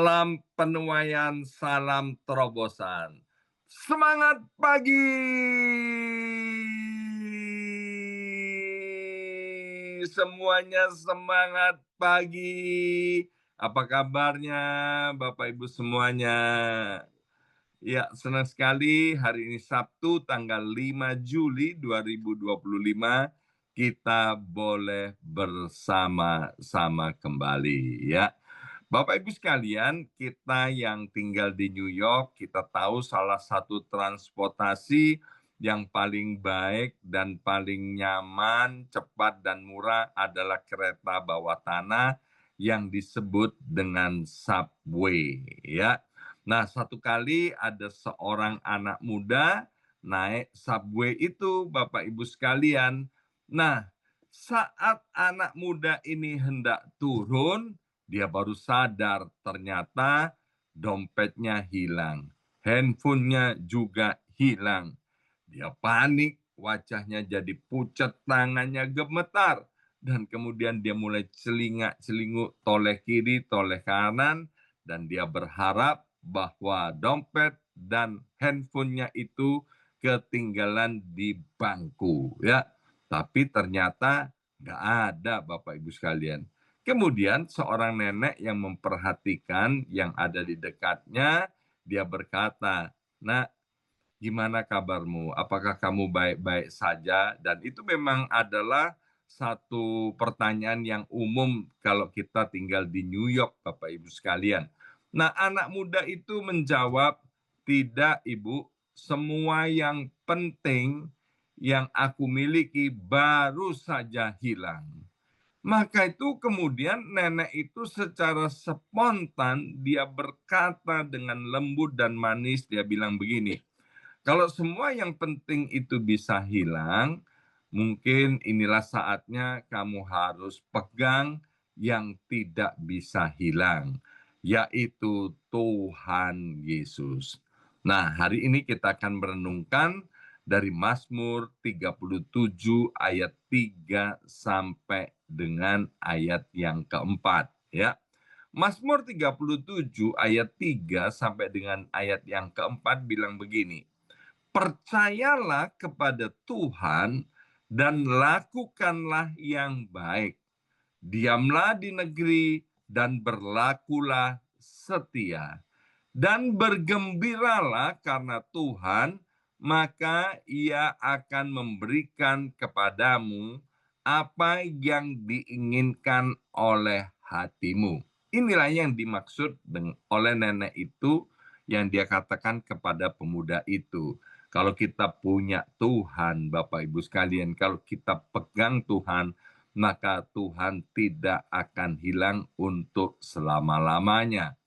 Salam penuaian, salam terobosan. Semangat pagi! Semuanya semangat pagi. Apa kabarnya Bapak Ibu semuanya? Ya, senang sekali hari ini Sabtu tanggal 5 Juli 2025 kita boleh bersama-sama kembali ya. Bapak Ibu sekalian, kita yang tinggal di New York, kita tahu salah satu transportasi yang paling baik dan paling nyaman, cepat dan murah adalah kereta bawah tanah yang disebut dengan subway ya. Nah, satu kali ada seorang anak muda naik subway itu, Bapak Ibu sekalian. Nah, saat anak muda ini hendak turun, dia baru sadar ternyata dompetnya hilang, handphonenya juga hilang. Dia panik, wajahnya jadi pucat, tangannya gemetar, dan kemudian dia mulai celingak-celinguk toleh kiri, toleh kanan, dan dia berharap bahwa dompet dan handphonenya itu ketinggalan di bangku ya. Tapi ternyata nggak ada Bapak Ibu sekalian. Kemudian seorang nenek yang memperhatikan yang ada di dekatnya, dia berkata, "Nak, gimana kabarmu? Apakah kamu baik-baik saja?" Dan itu memang adalah satu pertanyaan yang umum kalau kita tinggal di New York, Bapak Ibu sekalian. Nah, anak muda itu menjawab, "Tidak, Ibu, semua yang penting yang aku miliki baru saja hilang." Maka itu kemudian nenek itu secara spontan dia berkata dengan lembut dan manis, dia bilang begini, "Kalau semua yang penting itu bisa hilang, mungkin inilah saatnya kamu harus pegang yang tidak bisa hilang, yaitu Tuhan Yesus." Nah, hari ini kita akan merenungkan dari Mazmur 37 ayat 3 sampai dengan ayat yang keempat, ya. Mazmur 37 ayat 3 sampai dengan ayat yang keempat bilang begini, "Percayalah kepada Tuhan dan lakukanlah yang baik. Diamlah di negeri dan berlakulah setia. Dan bergembiralah karena Tuhan, maka Ia akan memberikan kepadamu apa yang diinginkan oleh hatimu." Inilah yang dimaksud oleh nenek itu yang dia katakan kepada pemuda itu. Kalau kita punya Tuhan, Bapak Ibu sekalian, kalau kita pegang Tuhan, maka Tuhan tidak akan hilang untuk selama-lamanya.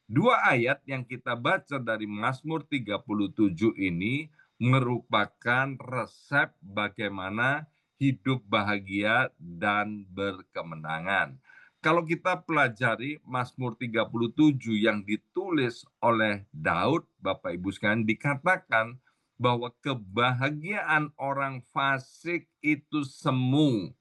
Dua ayat yang kita baca dari Mazmur 37 ini merupakan resep bagaimana hidup bahagia dan berkemenangan. Kalau kita pelajari Mazmur 37 yang ditulis oleh Daud, Bapak Ibu sekalian, dikatakan bahwa kebahagiaan orang fasik itu semu.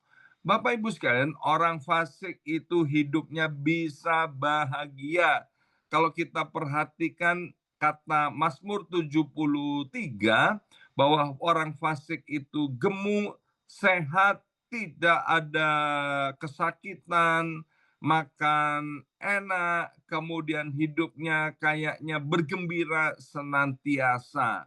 Bapak Ibu sekalian, orang fasik itu hidupnya bisa bahagia. Kalau kita perhatikan kata Mazmur 73 bahwa orang fasik itu gemuk, sehat, tidak ada kesakitan, makan enak, kemudian hidupnya kayaknya bergembira senantiasa.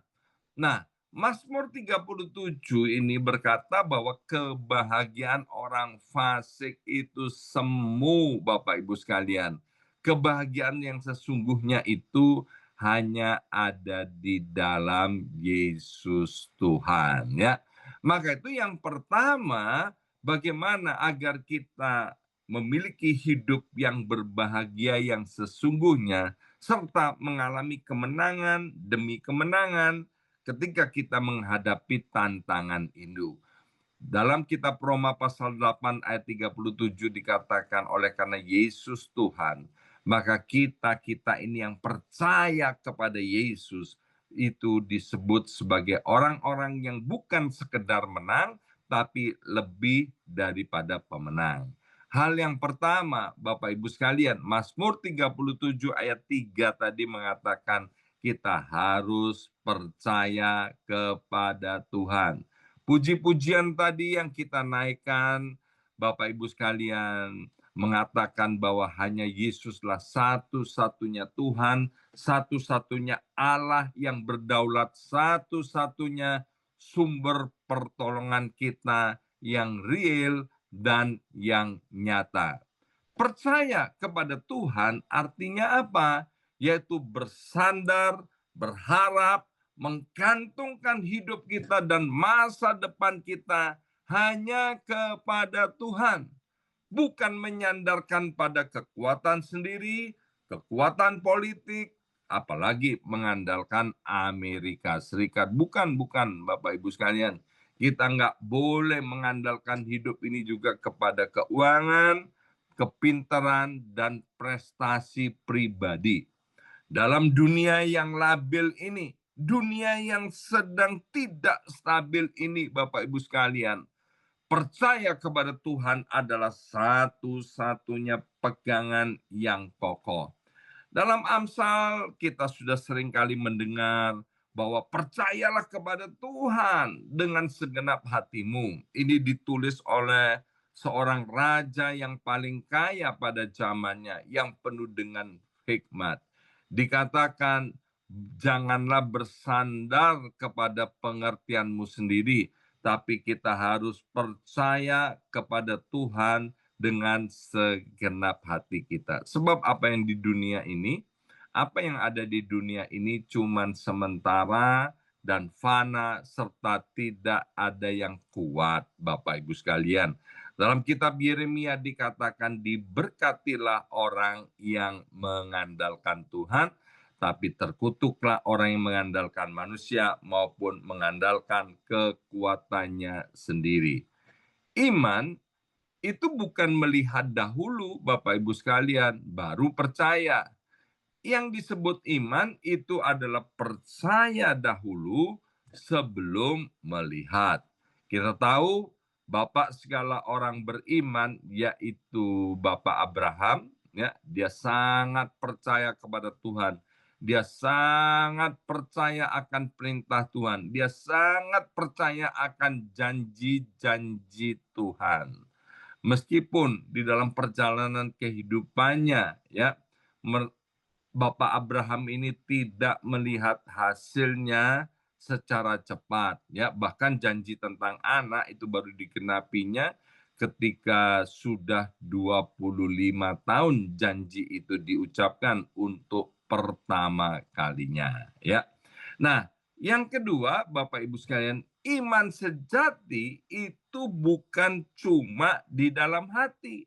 Nah, Mazmur 37 ini berkata bahwa kebahagiaan orang fasik itu semu, Bapak Ibu sekalian. Kebahagiaan yang sesungguhnya itu hanya ada di dalam Yesus Tuhan, ya. Maka itu yang pertama, bagaimana agar kita memiliki hidup yang berbahagia yang sesungguhnya serta mengalami kemenangan demi kemenangan ketika kita menghadapi tantangan itu. Dalam kitab Roma pasal 8 ayat 37 dikatakan, oleh karena Yesus Tuhan, maka kita ini yang percaya kepada Yesus itu disebut sebagai orang-orang yang bukan sekedar menang, tapi lebih daripada pemenang. Hal yang pertama, Bapak Ibu sekalian, Mazmur 37 ayat 3 tadi mengatakan kita harus percaya kepada Tuhan. Puji-pujian tadi yang kita naikkan, Bapak Ibu sekalian, mengatakan bahwa hanya Yesuslah satu-satunya Tuhan, satu-satunya Allah yang berdaulat, satu-satunya sumber pertolongan kita yang real dan yang nyata. Percaya kepada Tuhan artinya apa? Yaitu bersandar, berharap, menggantungkan hidup kita dan masa depan kita hanya kepada Tuhan. Bukan menyandarkan pada kekuatan sendiri, kekuatan politik, apalagi mengandalkan Amerika Serikat. Bukan, Bapak Ibu sekalian. Kita nggak boleh mengandalkan hidup ini juga kepada keuangan, kepintaran, dan prestasi pribadi. Dalam dunia yang labil ini, dunia yang sedang tidak stabil ini, Bapak Ibu sekalian, percaya kepada Tuhan adalah satu-satunya pegangan yang kokoh. Dalam Amsal kita sudah sering kali mendengar bahwa percayalah kepada Tuhan dengan segenap hatimu. Ini ditulis oleh seorang raja yang paling kaya pada zamannya, yang penuh dengan hikmat. Dikatakan, janganlah bersandar kepada pengertianmu sendiri, tapi kita harus percaya kepada Tuhan dengan segenap hati kita. Sebab apa yang di dunia ini, apa yang ada di dunia ini cuman sementara dan fana serta tidak ada yang kuat, Bapak Ibu sekalian. Dalam kitab Yeremia dikatakan, diberkatilah orang yang mengandalkan Tuhan, tapi terkutuklah orang yang mengandalkan manusia maupun mengandalkan kekuatannya sendiri. Iman itu bukan melihat dahulu, Bapak Ibu sekalian, baru percaya. Yang disebut iman itu adalah percaya dahulu sebelum melihat. Kita tahu Bapak segala orang beriman, yaitu Bapak Abraham, ya, dia sangat percaya kepada Tuhan. Dia sangat percaya akan perintah Tuhan. Dia sangat percaya akan janji-janji Tuhan. Meskipun di dalam perjalanan kehidupannya, ya, Bapak Abraham ini tidak melihat hasilnya secara cepat, ya, bahkan janji tentang anak itu baru digenapinya ketika sudah 25 tahun janji itu diucapkan untuk pertama kalinya, ya. Nah, yang kedua, Bapak Ibu sekalian, iman sejati itu bukan cuma di dalam hati.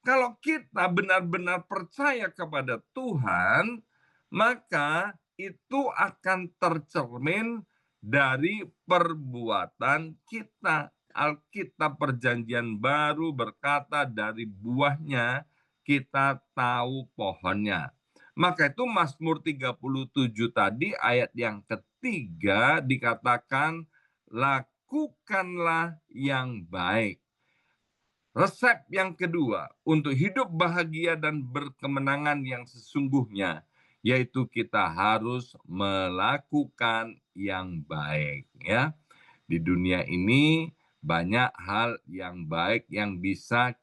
Kalau kita benar-benar percaya kepada Tuhan, maka itu akan tercermin dari perbuatan kita. Alkitab Perjanjian Baru berkata, dari buahnya kita tahu pohonnya. Maka itu Mazmur 37 tadi ayat yang ketiga dikatakan, lakukanlah yang baik. Resep yang kedua untuk hidup bahagia dan berkemenangan yang sesungguhnya, yaitu kita harus melakukan yang baik, ya. Di dunia ini banyak hal yang baik yang bisa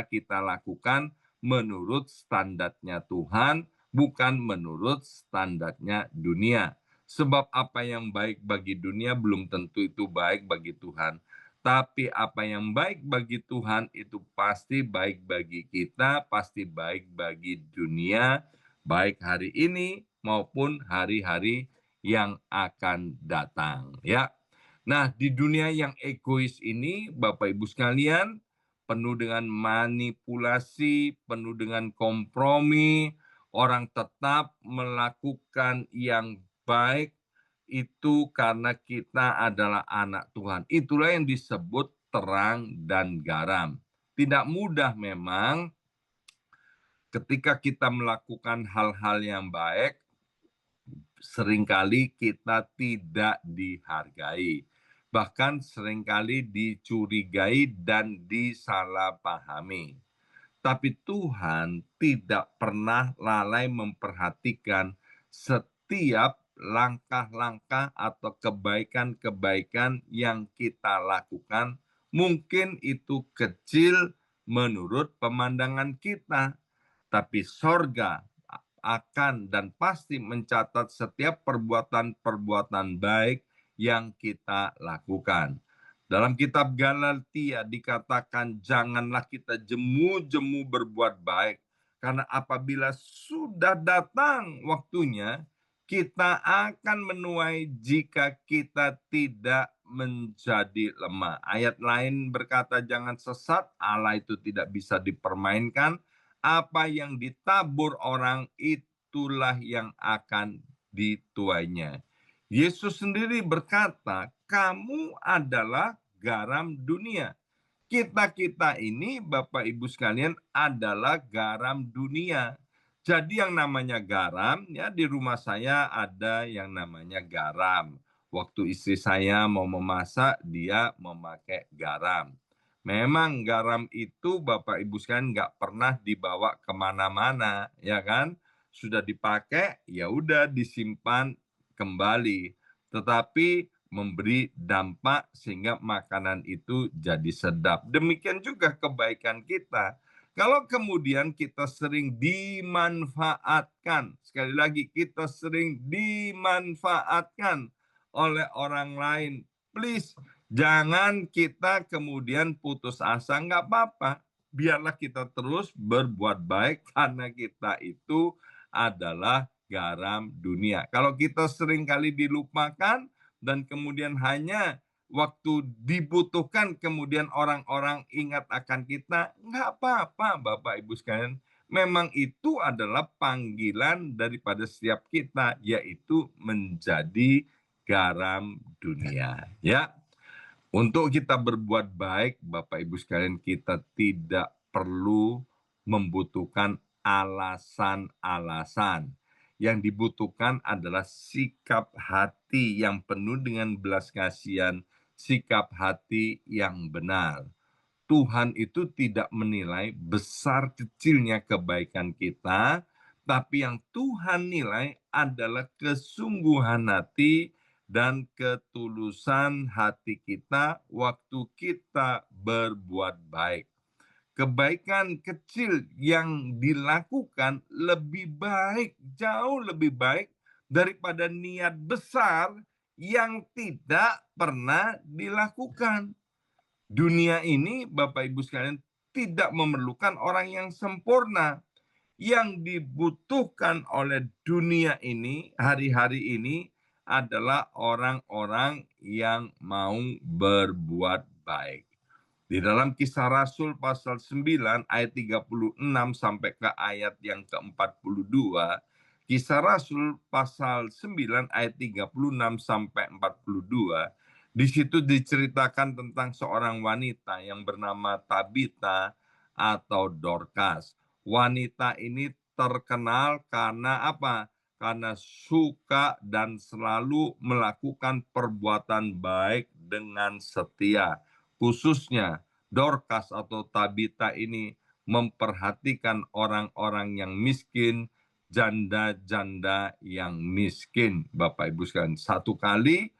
kita lakukan menurut standarnya Tuhan, bukan menurut standarnya dunia. Sebab apa yang baik bagi dunia belum tentu itu baik bagi Tuhan. Tapi apa yang baik bagi Tuhan itu pasti baik bagi kita, pasti baik bagi dunia, baik hari ini maupun hari-hari yang akan datang, ya. Nah, di dunia yang egois ini, Bapak Ibu sekalian, penuh dengan manipulasi, penuh dengan kompromi, orang tetap melakukan yang baik itu karena kita adalah anak Tuhan. Itulah yang disebut terang dan garam. Tidak mudah memang ketika kita melakukan hal-hal yang baik, seringkali kita tidak dihargai. bahkan seringkali dicurigai dan disalahpahami. Tapi Tuhan tidak pernah lalai memperhatikan setiap langkah-langkah atau kebaikan-kebaikan yang kita lakukan. Mungkin itu kecil menurut pemandangan kita, tapi sorga akan dan pasti mencatat setiap perbuatan-perbuatan baik yang kita lakukan. Dalam kitab Galatia dikatakan janganlah kita jemu-jemu berbuat baik, karena apabila sudah datang waktunya, kita akan menuai jika kita tidak menjadi lemah. Ayat lain berkata jangan sesat, Allah itu tidak bisa dipermainkan. Apa yang ditabur orang itulah yang akan dituainya. Yesus sendiri berkata, kamu adalah garam dunia. Kita-kita ini, Bapak Ibu sekalian, adalah garam dunia. Jadi yang namanya garam, ya di rumah saya ada yang namanya garam. Waktu istri saya mau memasak, dia memakai garam. Memang garam itu Bapak Ibu sekalian nggak pernah dibawa kemana-mana, ya kan? Sudah dipakai, ya udah disimpan kembali. Tetapi memberi dampak sehingga makanan itu jadi sedap. Demikian juga kebaikan kita. Kalau kemudian kita sering dimanfaatkan, sekali lagi kita sering dimanfaatkan oleh orang lain, please jangan kita kemudian putus asa, nggak apa-apa. Biarlah kita terus berbuat baik karena kita itu adalah garam dunia. Kalau kita sering kali dilupakan, dan kemudian hanya waktu dibutuhkan kemudian orang-orang ingat akan kita, nggak apa-apa Bapak Ibu sekalian. Memang itu adalah panggilan daripada setiap kita, yaitu menjadi garam dunia. Ya, untuk kita berbuat baik, Bapak Ibu sekalian, kita tidak perlu membutuhkan alasan-alasan. Yang dibutuhkan adalah sikap hati yang penuh dengan belas kasihan, sikap hati yang benar. Tuhan itu tidak menilai besar kecilnya kebaikan kita, tapi yang Tuhan nilai adalah kesungguhan hati dan ketulusan hati kita waktu kita berbuat baik. Kebaikan kecil yang dilakukan lebih baik, jauh lebih baik daripada niat besar yang tidak pernah dilakukan. Dunia ini, Bapak Ibu sekalian, tidak memerlukan orang yang sempurna. Yang dibutuhkan oleh dunia ini, hari-hari ini, adalah orang-orang yang mau berbuat baik. Di dalam Kisah Rasul pasal 9 ayat 36 sampai ke ayat yang ke-42, Kisah Rasul pasal 9 ayat 36 sampai 42, di situ diceritakan tentang seorang wanita yang bernama Tabita atau Dorcas. Wanita ini terkenal karena apa? Karena suka dan selalu melakukan perbuatan baik dengan setia. Khususnya Dorcas atau Tabita ini memperhatikan orang-orang yang miskin, janda-janda yang miskin. Bapak Ibu sekalian, satu kali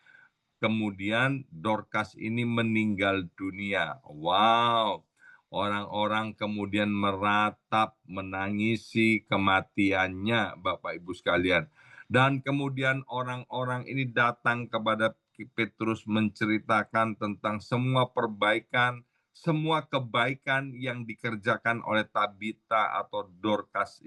kemudian Dorcas ini meninggal dunia. Wow, orang-orang kemudian meratap, menangisi kematiannya, Bapak Ibu sekalian. Dan kemudian orang-orang ini datang kepada Petrus menceritakan tentang semua perbaikan, semua kebaikan yang dikerjakan oleh Tabita atau Dorcas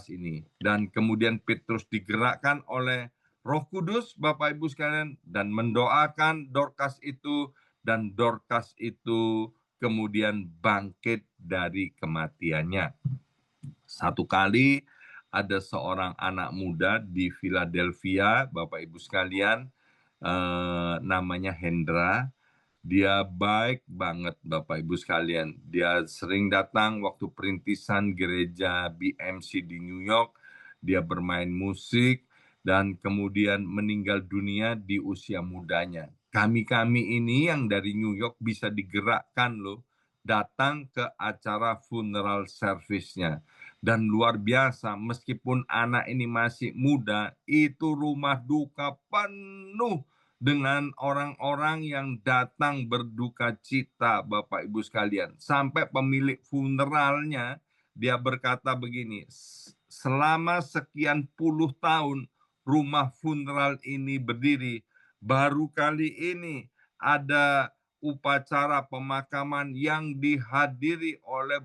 ini. Dan kemudian Petrus digerakkan oleh Roh Kudus, Bapak Ibu sekalian, dan mendoakan Dorcas itu, dan Dorcas itu kemudian bangkit dari kematiannya. Satu kali ada seorang anak muda di Philadelphia, Bapak Ibu sekalian, namanya Hendra. Dia baik banget Bapak Ibu sekalian. Dia sering datang waktu perintisan gereja BMC di New York. Dia bermain musik. dan kemudian meninggal dunia di usia mudanya. Kami-kami ini yang dari New York bisa digerakkan loh, datang ke acara funeral service-nya. Dan luar biasa, meskipun anak ini masih muda, itu rumah duka penuh dengan orang-orang yang datang berduka cita, Bapak Ibu sekalian. Sampai pemilik funeralnya, dia berkata begini, selama sekian puluh tahun rumah funeral ini berdiri, baru kali ini ada upacara pemakaman yang dihadiri oleh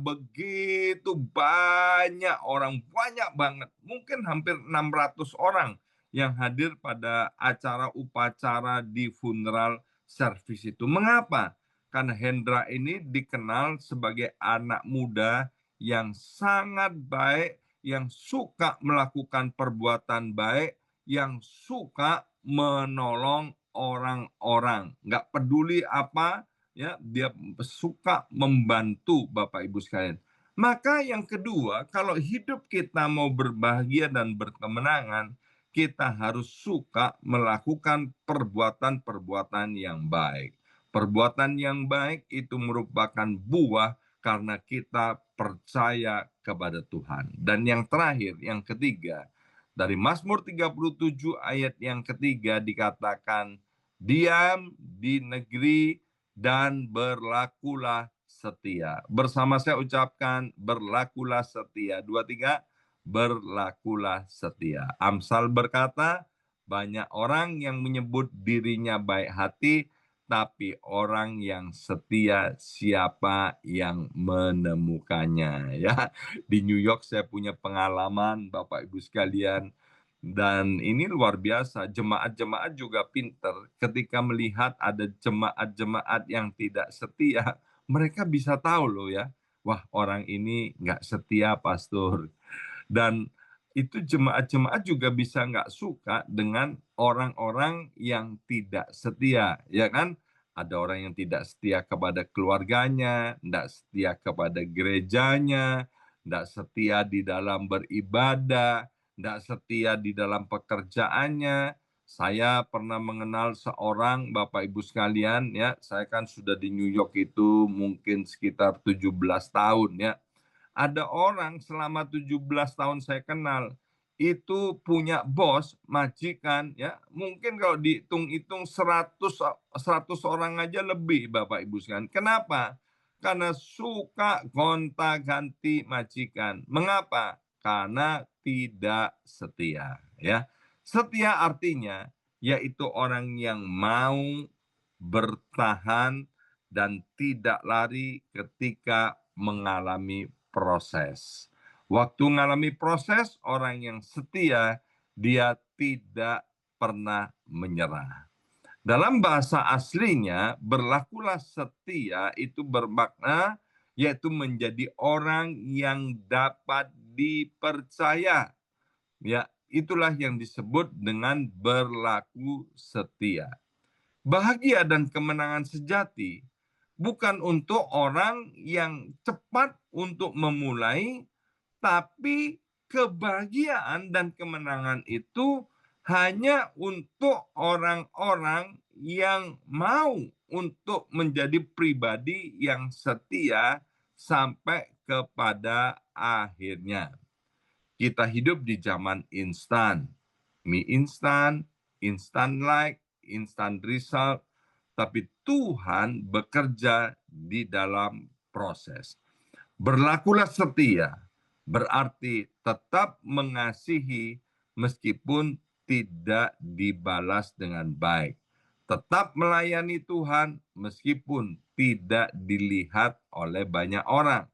begitu banyak orang, banyak banget, mungkin hampir 600 orang yang hadir pada acara upacara di funeral service itu. Mengapa? Karena Hendra ini dikenal sebagai anak muda yang sangat baik, yang suka melakukan perbuatan baik, yang suka menolong orang-orang. Nggak peduli apa, ya, dia suka membantu Bapak Ibu sekalian. Maka yang kedua, kalau hidup kita mau berbahagia dan berkemenangan, kita harus suka melakukan perbuatan-perbuatan yang baik. Perbuatan yang baik itu merupakan buah karena kita percaya kepada Tuhan. Dan yang terakhir, yang ketiga, dari Mazmur 37 ayat yang ketiga dikatakan, diam di negeri dan berlakulah setia. Bersama saya ucapkan, berlakulah setia. 2, 3, berlakulah setia. Amsal berkata, banyak orang yang menyebut dirinya baik hati, tapi orang yang setia siapa yang menemukannya, ya. Di New York saya punya pengalaman, Bapak Ibu sekalian, dan ini luar biasa. Jemaat-jemaat juga pinter. Ketika melihat ada jemaat-jemaat yang tidak setia, mereka bisa tahu loh ya, wah orang ini nggak setia, pastor. Dan itu jemaat-jemaat juga bisa nggak suka dengan orang-orang yang tidak setia, ya kan? Ada orang yang tidak setia kepada keluarganya, tidak setia kepada gerejanya, tidak setia di dalam beribadah, tidak setia di dalam pekerjaannya. Saya pernah mengenal seorang, Bapak Ibu sekalian, ya, saya kan sudah di New York itu mungkin sekitar 17 tahun, ya. Ada orang selama 17 tahun saya kenal, itu punya bos, majikan, ya, mungkin kalau dihitung-hitung 100 orang aja lebih, Bapak Ibu sekalian. Kenapa? Karena suka gonta-ganti majikan. Mengapa? Karena tidak setia, ya. Setia artinya yaitu orang yang mau bertahan dan tidak lari ketika mengalami proses. Waktu mengalami proses, orang yang setia, dia tidak pernah menyerah. Dalam bahasa aslinya, berlakulah setia itu bermakna yaitu menjadi orang yang dapat dipercaya. Ya, itulah yang disebut dengan berlaku setia. Bahagia dan kemenangan sejati bukan untuk orang yang cepat untuk memulai, tapi kebahagiaan dan kemenangan itu hanya untuk orang-orang yang mau untuk menjadi pribadi yang setia sampai kepada akhirnya. Kita hidup di zaman instan, mie instan, instan like, instan result, tapi Tuhan bekerja di dalam proses. Berlakulah setia, berarti tetap mengasihi meskipun tidak dibalas dengan baik. Tetap melayani Tuhan meskipun tidak dilihat oleh banyak orang.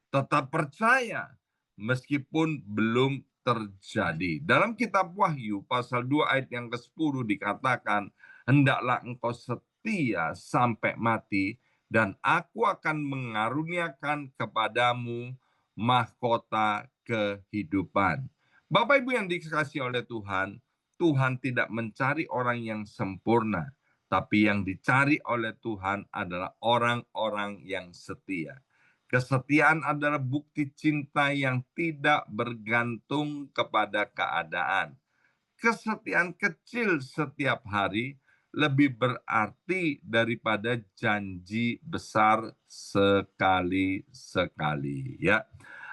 Tetap percaya meskipun belum terjadi. Dalam kitab Wahyu pasal 2 ayat yang ke-10 dikatakan, hendaklah engkau setia sampai mati, dan aku akan mengaruniakan kepadamu mahkota kehidupan. Bapak Ibu yang dikasihi oleh Tuhan, Tuhan tidak mencari orang yang sempurna, tapi yang dicari oleh Tuhan adalah orang-orang yang setia. Kesetiaan adalah bukti cinta yang tidak bergantung kepada keadaan. kesetiaan kecil setiap hari lebih berarti daripada janji besar sekali-sekali, ya.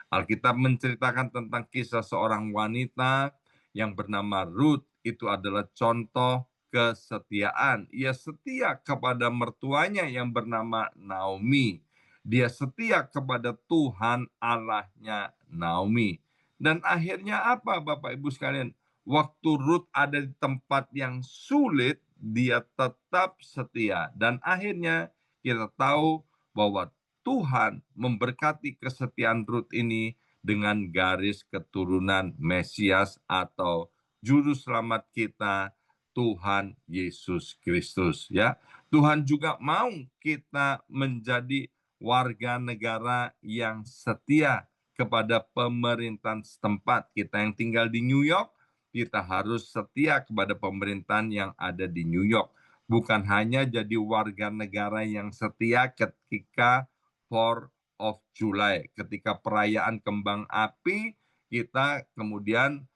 Alkitab menceritakan tentang kisah seorang wanita yang bernama Ruth. Itu adalah contoh kesetiaan. Ia setia kepada mertuanya yang bernama Naomi. Dia setia kepada Tuhan Allahnya Naomi. Dan akhirnya apa, Bapak Ibu sekalian? Waktu Ruth ada di tempat yang sulit, dia tetap setia. Dan akhirnya kita tahu bahwa Tuhan memberkati kesetiaan Ruth ini dengan garis keturunan Mesias atau juru selamat kita, Tuhan Yesus Kristus, ya. Tuhan juga mau kita menjadi warga negara yang setia kepada pemerintahan setempat. Kita yang tinggal di New York, kita harus setia kepada pemerintahan yang ada di New York. Bukan hanya jadi warga negara yang setia ketika 4 of July, ketika perayaan kembang api, kita kemudian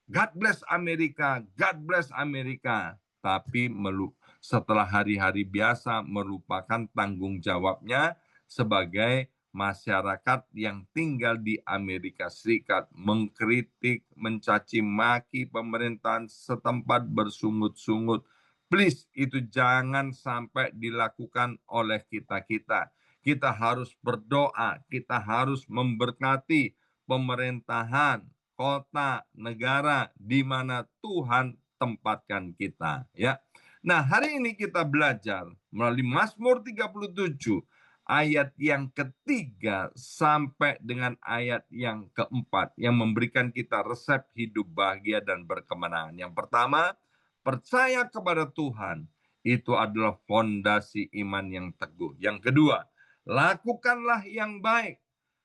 God bless Amerika, God bless Amerika. Tapi setelah hari-hari biasa merupakan tanggung jawabnya sebagai masyarakat yang tinggal di Amerika Serikat, mengkritik, mencaci maki pemerintahan setempat bersungut-sungut. Please, itu jangan sampai dilakukan oleh kita-kita. Kita harus berdoa, kita harus memberkati pemerintahan, kota, negara di mana Tuhan tempatkan kita, ya. Nah, hari ini kita belajar melalui Mazmur 37 ayat yang ketiga sampai dengan ayat yang keempat yang memberikan kita resep hidup bahagia dan berkemenangan. Yang pertama, percaya kepada Tuhan itu adalah fondasi iman yang teguh. Yang kedua, lakukanlah yang baik.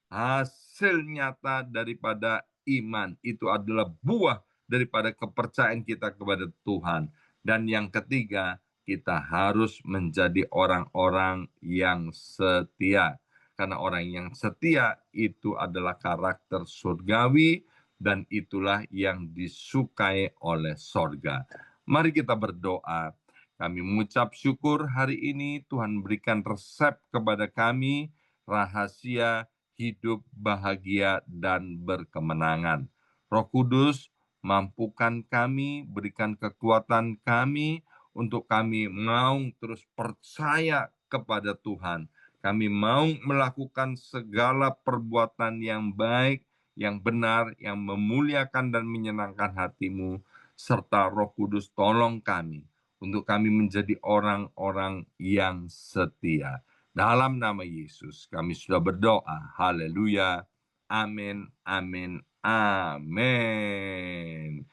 Hasil nyata daripada iman itu adalah buah daripada kepercayaan kita kepada Tuhan. Dan yang ketiga, kita harus menjadi orang-orang yang setia. Karena orang yang setia itu adalah karakter surgawi dan itulah yang disukai oleh sorga. Mari kita berdoa. Kami mengucap syukur hari ini Tuhan berikan resep kepada kami, rahasia hidup bahagia dan berkemenangan. Roh Kudus, mampukan kami, berikan kekuatan kami untuk kami mau terus percaya kepada Tuhan. Kami mau melakukan segala perbuatan yang baik, yang benar, yang memuliakan dan menyenangkan hati-Mu, serta Roh Kudus tolong kami untuk kami menjadi orang-orang yang setia. Dalam nama Yesus kami sudah berdoa. Haleluya. Amin, amin, amin.